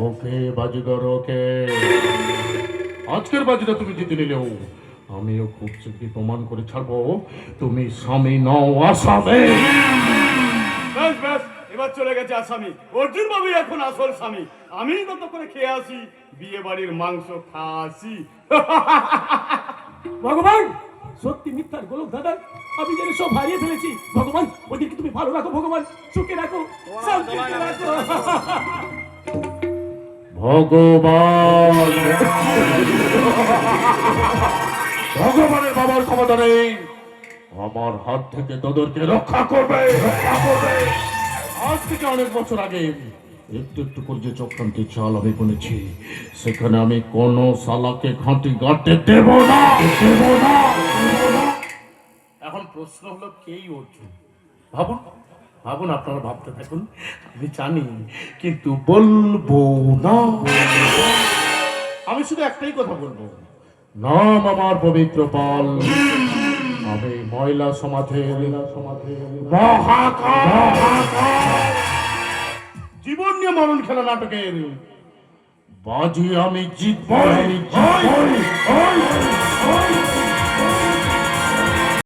ওকে বাজিগর ওকে, আজকের বাজিটা তুমি জিতে নিলেও আমিও খুব শীঘ্রই প্রমাণ করে ছাড়বো তুমি স্বামী নও আসামে। ব্যাস ব্যাস, এবার চলে গেছে আসামি। অর্জুন বাবু এখন আসল স্বামী। আমি তত করে খেয়ে আসি বিয়ে বাড়ির মাংস খাসি। ভগবান, সত্যি মিথ্যার গোলক দাদা, আমি যেন সব হারিয়ে ফেলেছি। ভগবান, ওদেরকে তুমি ভালো রাখো, ভগবান সুখে রাখো, শান্তিতে রাখো। ভগবান, ভগবানের বাবার ক্ষমতা নেই আমার হাত থেকে তোদেরকে রক্ষা করবে, রক্ষা করবে। আজ থেকে অনেক বছর আগে একটু একটু করে যে চক্রান্তি চাল আমি বলেছি, সেখানে আমি কোন সালাকে ঘাঁটি গাঁটতে দেব না, দেব না। এখন প্রশ্ন হলো কেই অর্জুন? ভাবুন ভাবুন, আপনারা ভাবতে থাকুন, আমি জানি কিন্তু বলবো না। আমি শুধু একটাই কথা বলবো, নাম আমার পবিত্র পাল, আমি মহিলা সমাজের জীবন নিয়ে মরণ খেলা নাটকের বাজি আমি জিতবই।